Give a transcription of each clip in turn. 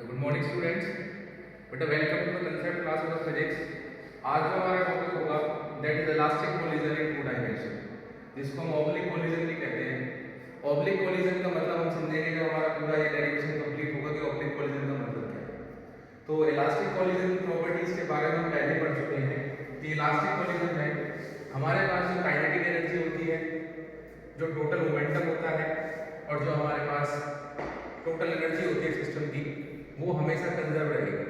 Good morning students, बेटा welcome to the concept class of physics. आज जो हमारा टॉपिक होगा that is elastic collision in two dimension, जिसको हम ऑब्लिक कोलिजन भी कहते हैं। ऑब्लिक कोलिजन का मतलब हम समझेंगे जब हमारा पूरा ये डेरिवेशन कंप्लीट होगा कि ऑब्लिक कोलिजन का मतलब क्या है। तो इलास्टिक कोलिजन की प्रॉपर्टीज के बारे में हम पहले पढ़ चुके हैं कि इलास्टिक कोलिजन में हमारे पास जो काइनेटिक एनर्जी होती है, जो टोटल मोमेंटम होता है और जो हमारे पास टोटल एनर्जी होती है सिस्टम की, वो हमेशा कंजर्व रहेगी।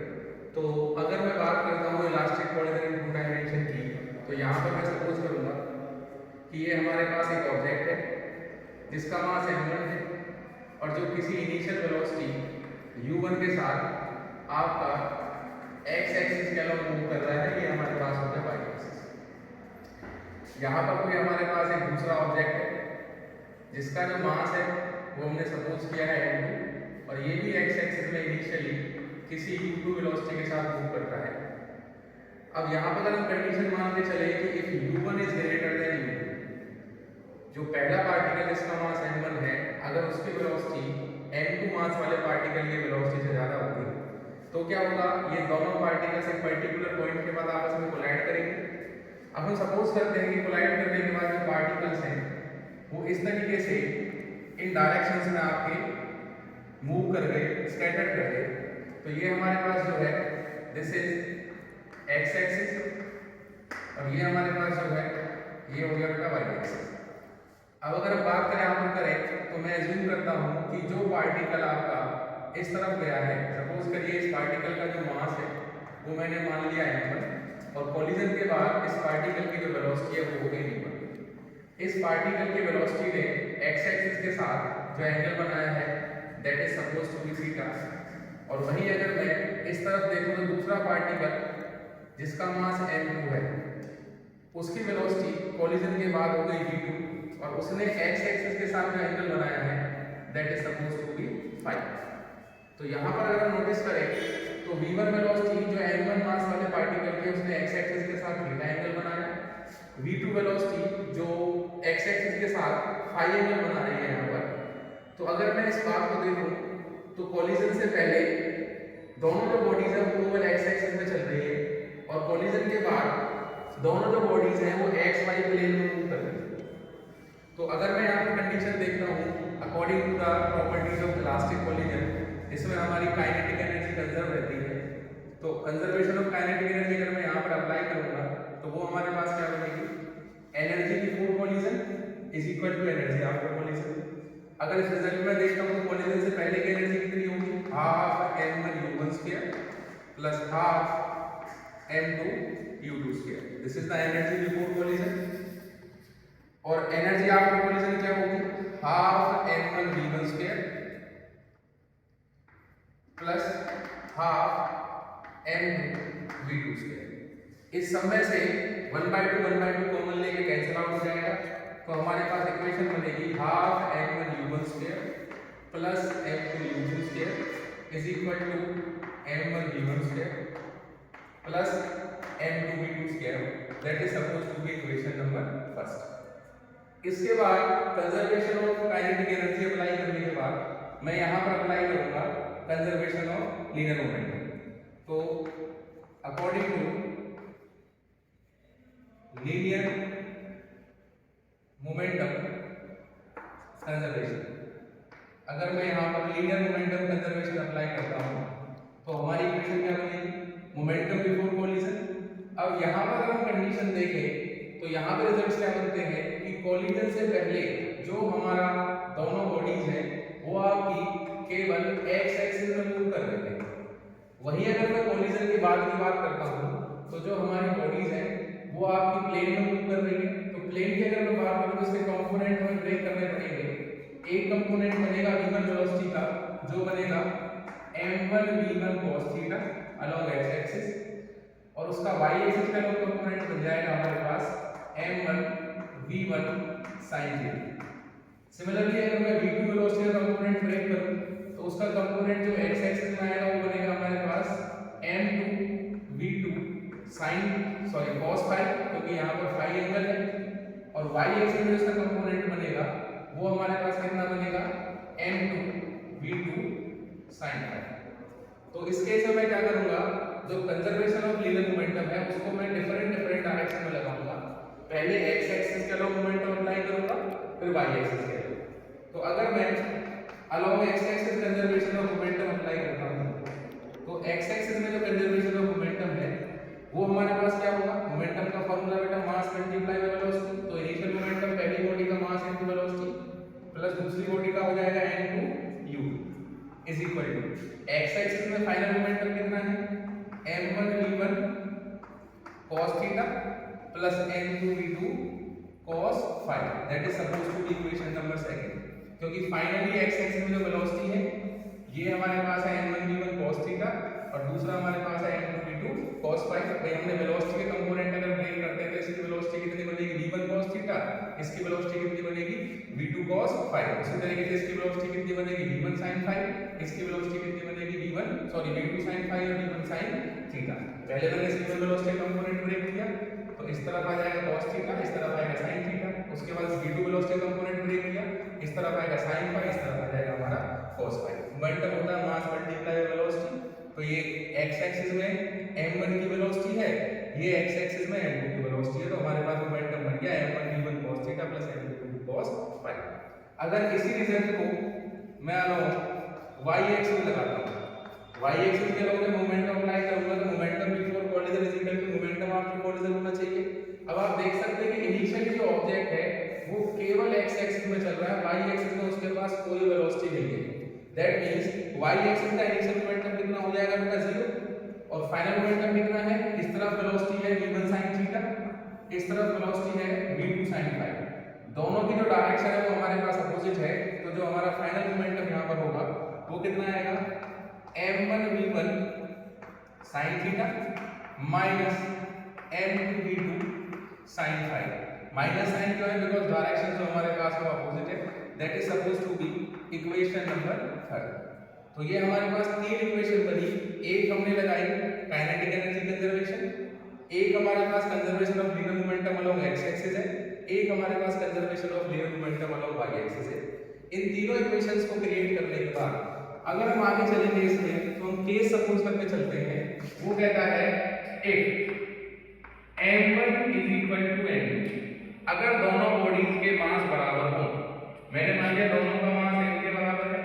तो अगर मैं बात करता हूँ elastic collision in two dimension की, तो यहाँ पर मैं सपोज करूँगा कि ये हमारे पास एक ऑब्जेक्ट है जिसका मास m1 है और जो किसी इनिशियल वेलोसिटी u1 के साथ आपका x एक्सिस के अलॉन्ग मूव कर रहा है। ये हमारे पास हो गया y एक्सिस। यहाँ पर कोई हमारे पास एक दूसरा ऑब्जेक्ट है जिसका जो मास है वो हमने सपोज किया है m2 और ये भी x एक्सिस में इनिशियली किसी u2 वेलोसिटी के साथ मूव करता है। अब यहाँ पर अगर हम कंडीशन मान के चले कि if u1 is greater than u2, जो पहला पार्टिकल जिसका मास m1 है, अगर उसकी वेलोसिटी m2 मास वाले पार्टिकल की वेलोसिटी से ज़्यादा होगी तो क्या होगा, ये दोनों पार्टिकल्स एक पर्टिकुलर पॉइंट के बाद आपस में कोलाइड करेंगे। अब हम सपोज करते हैं कि कोलाइड करने के बाद जो पार्टिकल्स हैं वो इस तरीके से इन डायरेक्शंस में आपके मूव कर गए, स्कैटर कर गए। तो ये हमारे पास जो है दिस इज x एक्सिस और ये हमारे पास जो है ये हो गया बेटा y एक्सिस। अब अगर हम बात करें यहाँ पर करें तो मैं एज्यूम करता हूँ कि जो पार्टिकल आपका इस तरफ गया है, सपोज करिए इस पार्टिकल का जो मास है वो मैंने मान लिया m1 और कोलिजन के बाद इस पार्टिकल की जो वेलोसिटी है वो हो गई v1। इस पार्टिकल की वेलोसिटी ने x एक्सिस के साथ जो एंगल बनाया है that is suppose to be theta. और वहीं अगर मैं इस तरफ देखूं तो दूसरा पार्टिकल जिसका मास m2 है उसकी वेलोसिटी कोलिजन के बाद हो गई v2 और उसने x एक्सिस के साथ जो एंगल बनाया है that is suppose to be 5। तो यहाँ पर अगर नोटिस करें तो v1 वेलोसिटी जो m1 मास वाले पार्टिकल के उसने x एक्सिस के साथ थीटा एंगल बनाया, v2 वेलोसिटी जो x एक्सिस के साथ फाई एंगल बना रही है यहाँ पर। तो अगर मैं इस बात को देखूं तो कोलिजन से पहले दोनों जो बॉडीज है वो केवल x एक्सिस में चल रही है और कोलिजन के बाद दोनों जो बॉडीज हैं वो x y प्लेन में मूव कर रही है। तो अगर मैं यहाँ पर कंडीशन देखता हूँ according to the properties of elastic collision, इसमें हमारी काइनेटिक एनर्जी कंजर्व रहती है। तो कंजर्वेशन ऑफ काइनेटिक एनर्जी अगर मैं यहाँ पर अप्लाई करूँगा तो वो हमारे पास क्या बनेगी, energy before collision is equal to energy after collision. अगर इस रिजल्ट में देखता हूँ तो कोलिजन से पहले की एनर्जी कितनी होगी, half m1 u1 square plus half m2 u2 square. This is the energy before collision. और एनर्जी आफ्टर कोलिजन क्या होगी, half m1 v1 square plus half m2 v2 square. इस सब में से 1/2 कॉमन लेके कैंसिल आउट हो जाएगा तो हमारे पास इक्वेशन बनेगी half m1 u1 square plus m2 u2 square is equal to m1 v1 square plus m2 v2 square. That is suppose to be equation number first. इसके बाद conservation of kinetic energy apply करने के बाद मैं यहाँ पर apply करूँगा conservation of linear momentum. तो according to linear momentum conservation, अगर मैं यहाँ पर लीनियर मोमेंटम कंजर्वेशन अप्लाई करता हूँ तो हमारी इक्वेशन क्या बनेगी, मोमेंटम बिफोर कोलिजन। अब यहाँ पर अगर हम कंडीशन देखें तो यहाँ पे रिजल्ट्स क्या बनते हैं कि कोलिजन से पहले जो हमारा दोनों बॉडीज हैं वो आपकी केवल x एक्सिस में मूव कर रहे हैं। वहीं अगर मैं कोलिजन के बाद की बात करता हूँ तो जो हमारी बॉडीज हैं वो आपकी प्लेन में मूव कर रही है। तो प्लेन की अगर मैं बात करूँ तो इसके कंपोनेंट हमें ब्रेक करने पड़ेंगे। एक कंपोनेंट बनेगा v1 वेलोसिटी का जो बनेगा m1 v1 cos theta along x axis और उसका y एक्सिस का कंपोनेंट बन जाएगा हमारे पास m1 v1 sin theta. Similarly अगर मैं v2 वेलोसिटी का कंपोनेंट ब्रेक करूं तो उसका कंपोनेंट जो x एक्सिस में आएगा वो बनेगा हमारे पास m2 v2 sin cos phi, क्योंकि यहाँ पर फाई एंगल है और y एक्सिस में इसका कंपोनेंट बनेगा वो हमारे पास कितना बनेगा m2 v2 sin फाई। तो इस केस में मैं क्या करूंगा, जो कंजर्वेशन ऑफ लीनियर मोमेंटम है उसको मैं डिफरेंट डिफरेंट डायरेक्शन में लगाऊंगा। पहले एक्स एक्सिस के अलोंग मोमेंटम अप्लाई करूंगा, फिर वाई एक्सिस के अलोंग। तो अगर मैं along X axis conservation of momentum apply करता हूं, तो एक्स एक्सिस में जो कंजर्वेशन ऑफ मोमेंटम है वो हमारे पास क्या होगा, मोमेंटम का फॉर्मूला बेटा मास मल्टीप्लाई बाय वेलोसिटी। तो इनिशियल मोमेंटम पहली बॉडी का मास इनटू वेलोसिटी प्लस दूसरी बॉडी का हो जाएगा n two u is equal to x axis में फाइनल मोमेंटम कितना है, m1 v1 cos theta plus n2 v2 cos phi, that is suppose to be equation number second. क्योंकि finally x axis में जो velocity है ये हमारे पास है m1 v1 cos थीटा और दूसरा हमारे पास है n2 v2 cos phi। भाई हमने वेलोसिटी के कंपोनेंट अगर ब्रेक करते हैं तो इसकी वेलोसिटी कितनी बनेगी v1 cos थीटा, इसकी वेलोसिटी कितनी बनेगी v2 cos phi। उसी तरीके से इसकी वेलोसिटी कितनी बनेगी v1 sin phi, इसकी वेलोसिटी कितनी बनेगी v2 sin phi और v1 sin थीटा। पहले मैंने इसकी वेलोसिटी कंपोनेंट ब्रेक किया तो इस तरफ आ जाएगा cos थीटा, इस तरफ आएगा sin थीटा। उसके बाद v2 वेलोसिटी कंपोनेंट ब्रेक किया, इस तरफ आएगा sin phi, इस तरफ आ जाएगा हमारा cos phi। मोमेंटम होता है मास मल्टीप्लाई वेलोसिटी। तो ये x एक्सिस में m1 की वेलोसिटी है, ये x एक्सिस में m2 की वेलोसिटी है। तो हमारे पास मोमेंटम बन गया m1 v1 cos theta plus m2 v2 cos phi। अगर इसी रिजल्ट को मैं y एक्सिस में लगाता हूं, y एक्सिस के लोग मोमेंटम अप्लाई करूंगा तो momentum before collision is equal to momentum after collision होना चाहिए। अब आप देख सकते हैं कि इनिशियली जो ऑब्जेक्ट है वो केवल x एक्सिस में चल रहा है, y एक्सिस में उसके पास कोई वेलोसिटी नहीं है। दैट मींस y एक्सिस का इनिशियल मोमेंटम कितना हो जाएगा बेटा 0 और फाइनल मोमेंटम कितना है, इस तरफ वेलोसिटी है v1 sin थीटा, इस तरफ वेलोसिटी है v2 sin phi। दोनों की जो डायरेक्शन है वो हमारे पास अपोजिट है। तो जो हमारा फाइनल मोमेंटम यहां पर होगा वो कितना आएगा, m1 v1 sin theta minus m2 v2 sin phi। Minus sine क्यों है, बिकॉज़ डायरेक्शन जो हमारे पास वो अपोजिट है। That is suppose to be equation number 3। तो ये हमारे पास तीन इक्वेशन बनी, एक हमने लगाई काइनेटिक एनर्जी कंजर्वेशन, एक हमारे पास conservation of linear momentum along X axis है, एक हमारे पास conservation of linear momentum along Y axis है। इन तीनों इक्वेशंस को क्रिएट करने के बाद अगर हम आगे चलेंगे इसमें तो हम केस सपोज करके चलते हैं। वो कहता है if m1 is equal to m2, अगर दोनों बॉडीज के मास बराबर हो, मैंने मान लिया दोनों का मास m के बराबर है,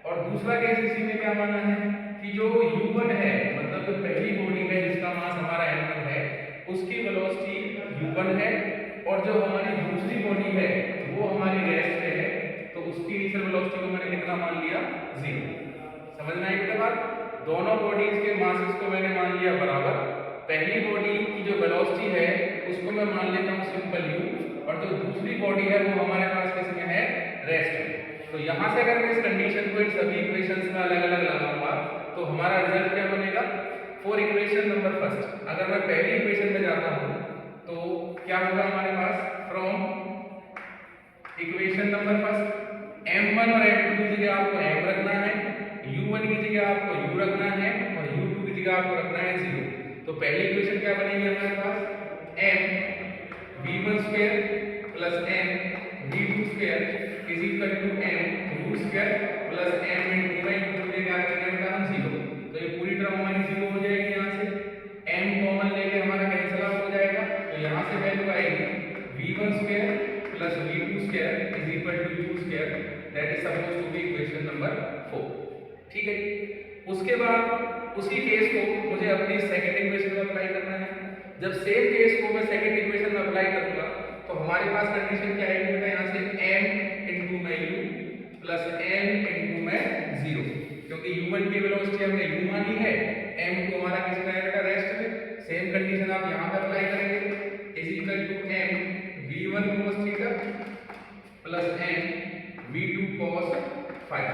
और दूसरा केस इसी में क्या माना है कि जो u1 है मतलब जो पहली बॉडी है जिसका मास हमारा m1 है उसकी वेलोसिटी u1 है और जो हमारी दूसरी बॉडी है वो हमारी रेस्ट पे है, तो उसकी इनिशियल वेलोसिटी को मैंने कितना मान लिया 0। समझ में आई बेटा बात? दोनों बॉडीज के मासेस को मैंने मान लिया बराबर, पहली बॉडी की जो वेलोसिटी है उसको मैं मान लेता हूँ सिंपल u, और जो दूसरी बॉडी है वो हमारे पास किसमें है, रेस्ट में। तो यहाँ से अगर मैं इस कंडीशन को इन सभी इक्वेशंस में अलग अलग लगाऊंगा तो हमारा रिजल्ट क्या बनेगा, फॉर इक्वेशन नंबर फर्स्ट अगर मैं पहली इक्वेशन में जाता हूँ तो क्या होगा हमारे पास, from equation number first m1 और m2 की जगह आपको m रखना है, u1 की जगह आपको u रखना है और u2 की जगह आपको रखना है 0। तो पहली इक्वेशन क्या बनेगी हमारे पास, m v1 square plus m v2 square is equal to m u square plus m into में क्या रखेंगे बेटा हम 0। तो ये पूरी टर्म हमारी 0 हो जाएगी, यहाँ से m कॉमन लेके हमारा कैंसिल आउट हो जाएगा। तो यहाँ से वैल्यू आएगी v1 square plus v2 square is equal to u square, that is suppose to be equation number 4। ठीक है, उसके बाद उसी केस को मुझे अपनी सेकंड इक्वेशन में अप्लाई करना है। जब सेम केस को मैं सेकंड इक्वेशन में अप्लाई करूंगा तो हमारे पास कंडीशन क्या आएगी बेटा, यहाँ से m इनटू में u प्लस m इनटू में 0, क्योंकि u1 की वेलोसिटी हमने u मानी है, m2 हमारा किसमें है बेटा, रेस्ट में। सेम कंडीशन आप यहाँ पर अप्लाई करेंगे, is equal to m v1 cos theta plus m v2 cos phi।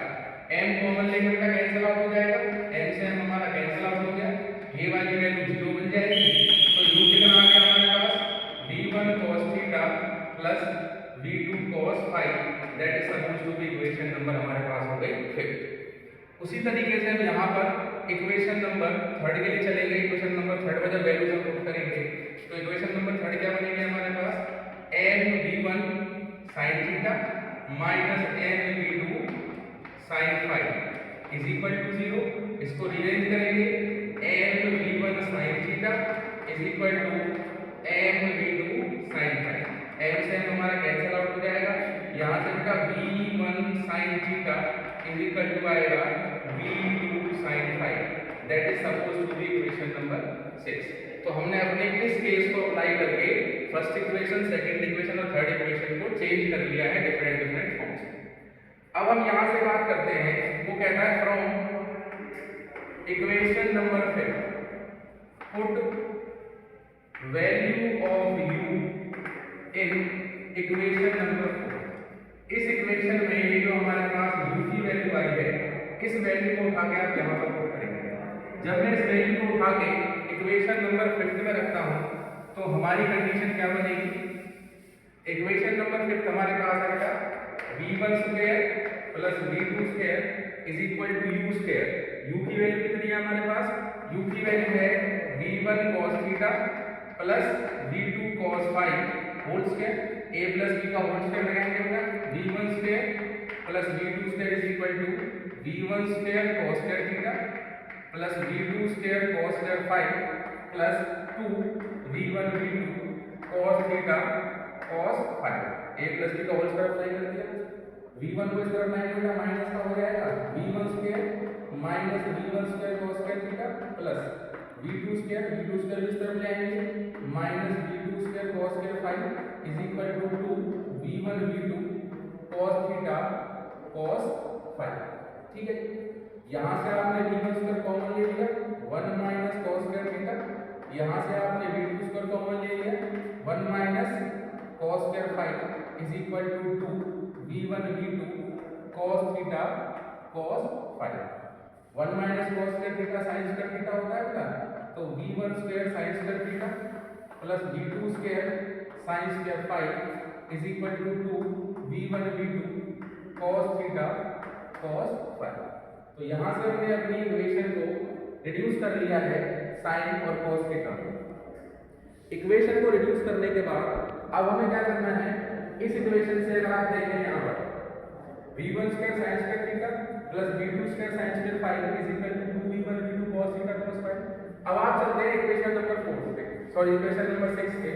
m common लेकर बेटा कैंसिल आउट हो जाएगा, m से m हमारा कैंसिल आउट हो गया, ये वाली वैल्यू 0 बन जाएगी। तो u कितना आ गया हमारे पास, v1 cos theta plus v2 cos phi, that is suppose to be equation number हमारे पास हो गई 5। उसी तरीके से हम यहाँ पर इक्वेशन नंबर 3 के लिए चलेंगे। इक्वेशन नंबर 3 में जब वैल्यूज हम पुट करेंगे तो इक्वेशन नंबर 3 क्या बनेगी हमारे पास, m v1 sin theta minus m v2 sin phi is equal to 0। इसको रीअरेंज करेंगे, m v1 sin theta is equal to m v2 sin phi. m से m हमारा कैंसिल आउट हो जाएगा, यहाँ से बेटा v1 sin theta is equal to आएगा v2 sin phi. That is suppose to be equation number 6। तो हमने अपने इस केस को अप्लाई करके फर्स्ट इक्वेशन, सेकंड इक्वेशन और थर्ड इक्वेशन को चेंज कर लिया है डिफरेंट फॉर्म्स में। अब हम यहाँ से बात करते हैं, वो कहता है from equation number 5 put value of u in equation number 4। इस इक्वेशन में ये जो हमारे पास u की वैल्यू आई है, इस वैल्यू को उठा के आप यहाँ पर पुट करेंगे। जब मैं इस वैल्यू को उठा के इक्वेशन नंबर 5 में रखता हूँ तो हमारी कंडीशन क्या बनेगी? इक्वेशन नंबर 5 हमारे पास आएगा v1 square plus v2 square is equal to u square. u की वैल्यू कितनी है हमारे पास? u की वैल्यू है v1 cos theta plus v2 cos phi whole square. a plus b का होल स्क्वायर लगाएंगे बेटा, v1 square plus v2 square is equal to v1 square cos square theta plus v2 square cos square phi plus 2 v1 v2 cos theta cos phi. a plus b का whole square apply कर दिया, v1 को इस तरफ लाएंगे बेटा minus का हो जाएगा v1 square minus v1 square cos square theta plus v2 square इस तरफ ले आएंगे minus v2 square cos square phi is equal to 2 v1 v2 cos theta cos phi. ठीक है, यहाँ से आपने v1 स्क्वायर कॉमन ले लिया 1 माइनस cos स्क्वायर थीटा, यहाँ से आपने v2 स्क्वायर कॉमन ले लिया 1 minus cos square phi is equal to 2 v1 v2 cos theta cos phi. 1 minus cos square theta sin square theta होता है बेटा, तो v1 square sin square theta plus v2 square sin square phi is equal to 2 v1 v2 cos theta cos phi. तो यहाँ से हमने अपनी equation को रिड्यूस कर लिया है साइन और cos के टर्म में। इक्वेशन को रिड्यूस करने के बाद अब हमें क्या करना है, इस इक्वेशन से अगर आप देखें यहाँ पर v1 square sin square theta plus v2 square sin square phi is equal to 2v1 v2 cos theta cos phi. अब आप चलते हैं इक्वेशन नंबर 4 पे, सॉरी इक्वेशन नंबर 6 पे।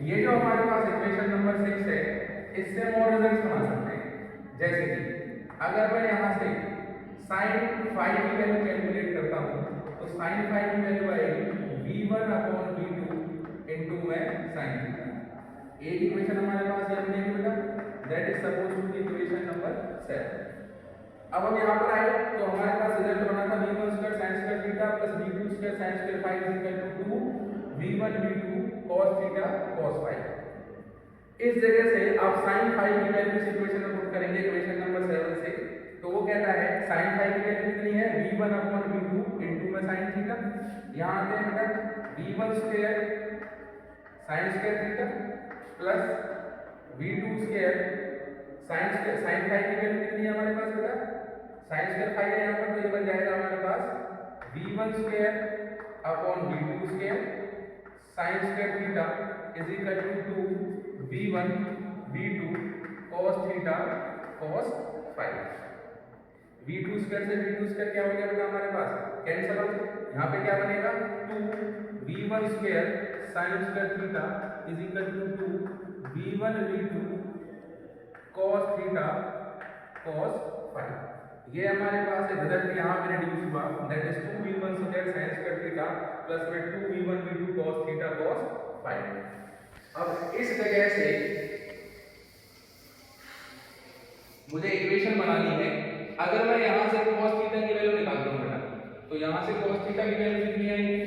ये जो हमारे पास इक्वेशन नंबर 6 है, इससे हम और रिजल्ट बना सकते हैं। जैसे कि अगर मैं यहाँ से sin फाई की वैल्यू कैलकुलेट करता हूँ तो sin फाई की वैल्यू आएगी v1 अपॉन v2 इनटू में sin थीटा। एक इक्वेशन हमारे पास ये बनेगी बेटा, that is suppose to be equation number 7। अब हम यहाँ पर आए तो हमारे पास रिजल्ट बना था v1 square sin square theta plus v2 square sin square phi is equal to 2 v1 v2 cos theta cos phi. इस जगह से आप sin फाई की वैल्यू इस इक्वेशन में पुट करेंगे इक्वेशन नंबर 7 से, तो वो कहता है sin फाई की वैल्यू कितनी है v1 अपॉन v2 इनटू में sin थीटा। यहाँ आते हैं बेटा v1 square sin square theta plus v2 square sin phi की वैल्यू कितनी है हमारे पास बेटा, sin स्क्वायर फाई है यहाँ पर, तो ये बन जाएगा हमारे पास v1 square upon v2 square sin square theta is equal to 2 v1 v2 cos theta cos phi. v2 square से v2 स्क्वायर क्या हो गया बेटा हमारे पास, कैंसिल हो गया। यहाँ पे क्या बनेगा 2 v1 square sin square theta is equal to 2 v1 v2 cos theta cos phi. ये हमारे पास रिजल्ट यहाँ पे रिड्यूस हुआ, that is 2 v1 square sin square theta plus में 2 v1 v2 cos theta cos phi. अब इस जगह से मुझे इक्वेशन बनानी है। अगर मैं यहाँ से cos थीटा की वैल्यू निकालता हूँ बेटा, तो यहाँ से cos थीटा की वैल्यू कितनी आएगी,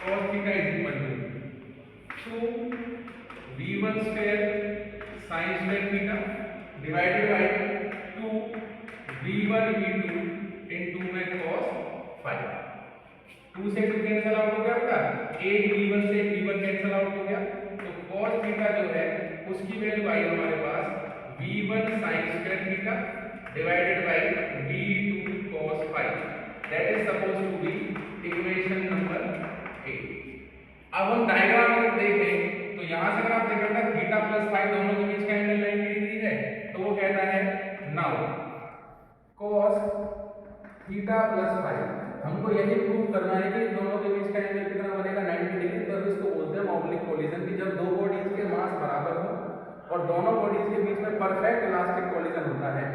cos theta is equal to 2 v1 square sin square theta divided by 2 v1 v2 into में cos फाई। 2 से 2 कैंसिल आउट हो गया बेटा, एक v1 से v1 कैंसिल आउट हो गया, तो cos थीटा जो है उसकी वैल्यू आई हमारे पास v1 sin square theta divided by v2 cos phi, that is supposed to be equation number 8। अब हम डायग्राम अगर देखें तो यहाँ से अगर आप देखें ना थीटा प्लस फाई दोनों के बीच का एंगल 90 डिग्री है, तो वो कहता है now cos theta plus phi यही प्रूव करना है कि इन दोनों के बीच का एंगल कितना बनेगा 90 डिग्री, तब इसको बोलते हैं ऑब्लिक कोलिजन की जब दो बॉडीज के मास बराबर हो और दोनों बॉडीज के बीच में परफेक्ट इलास्टिक कोलिजन होता है,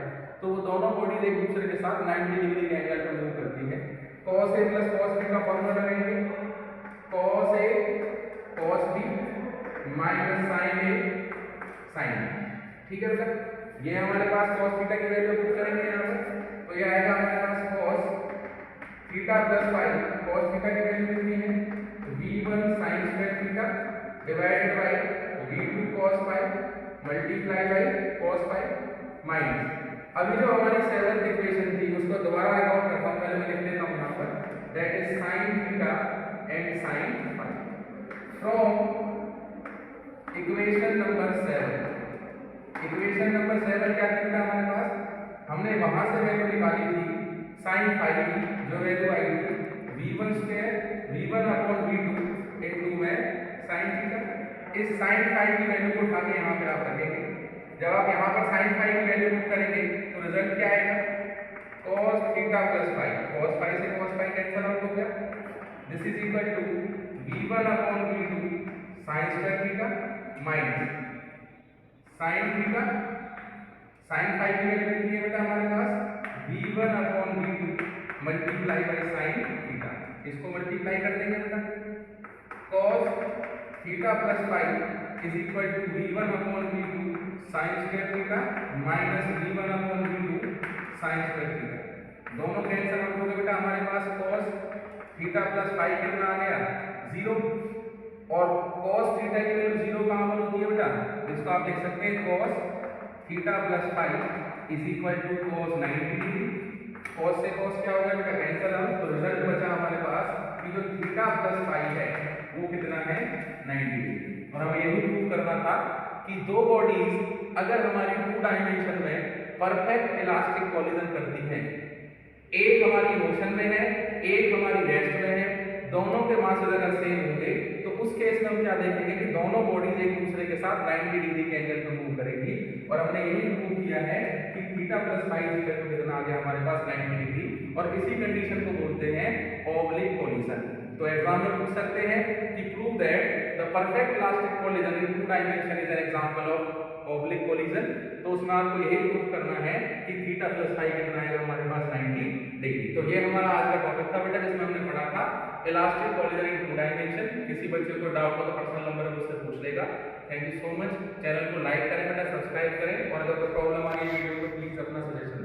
तो वो दोनों बॉडीज एक दूसरे के साथ 90 डिग्री के एंगल पर मूव करती है। cos A plus cos B का फॉर्मूला लगाएंगे, cos A cos B minus sin A sin B, ठीक है बेटा। ये हमारे पास cos थीटा की वैल्यू पुट करेंगे यहाँ पर, तो ये आएगा हमारे पास cos theta plus phi, cos theta की वैल्यू कितनी है v1 sin square theta divided by v2 cos phi multiply by cos phi minus, अभी जो हमारी सेवंथ इक्वेशन थी उसको दोबारा रिकॉर्ड करता हूँ, पहले मैं लिख लेता हूँ यहाँ पर, that is sin theta and sin phi from equation number 7। Equation number 7 क्या थी बेटा हमारे पास, हमने वहां से वैल्यू निकाली थी sin फाई की, जो वैल्यू आई थी v1 square v1 upon v2 into में sin थीटा। इस sin फाई की वैल्यू को उठा के यहाँ पे आप रखेंगे, जब आप यहाँ पर sin फाई की वैल्यू पुट करेंगे तो रिजल्ट क्या आएगा cos theta plus phi, cos phi से cos फाई कैंसिल आउट हो गया, this is equal to v1 upon v2 sin square theta minus sin theta, sin phi की वैल्यू कितनी है बेटा हमारे पास v1 upon v2 multiply by sin theta, इसको मल्टीप्लाई कर देंगे बेटा, cos theta plus phi is equal to v1 upon v2 sin square theta minus v1 upon v2 sin square theta, दोनों कैंसिल आउट हो गए बेटा, हमारे पास cos थीटा प्लस फाई कितना आ गया 0, और cos थीटा की वैल्यू 0 कहां पर होती है बेटा, इसको आप लिख सकते हैं cos theta plus phi is equal to cos 90 degree, cos से cos क्या हो गया बेटा कैंसिल आउट, तो रिजल्ट बचा हमारे पास कि जो थीटा प्लस फाई है वो कितना है 90 डिग्री। और हमें ये भी प्रूव करना था कि दो बॉडीज अगर हमारी 2 डायमेंशन में परफेक्ट इलास्टिक कोलिजन करती हैं, एक हमारी मोशन में है एक हमारी रेस्ट में है, दोनों के मासेस अगर सेम होंगे तो उस केस में हम क्या देखेंगे कि दोनों बॉडीज एक दूसरे के साथ 90 डिग्री के एंगल पर मूव करेंगी, और हमने यही प्रूव किया है कि theta plus phi equal to कितना आ गया हमारे पास 90 डिग्री, और इसी कंडीशन को बोलते हैं ऑब्लिक कोलिजन। तो एग्जाम में पूछ सकते हैं कि prove that the perfect elastic collision in 2 dimension is an example of oblique collision, तो उसमें आपको यही प्रूव करना है कि थीटा प्लस फाई कितना आएगा हमारे पास 90 डिग्री। तो ये हमारा आज का टॉपिक था बेटा, जिसमें हमने पढ़ा था इलास्टिक कोलिजन इन 2 डायमेंशन। किसी बच्चे को डाउट हो तो पर्सनल नंबर मुझसे पूछ लेगा। Thank you so much. Channel को लाइक करें बेटा, सब्सक्राइब करें, और अगर कोई प्रॉब्लम आ रही है वीडियो को प्लीज अपना सजेशन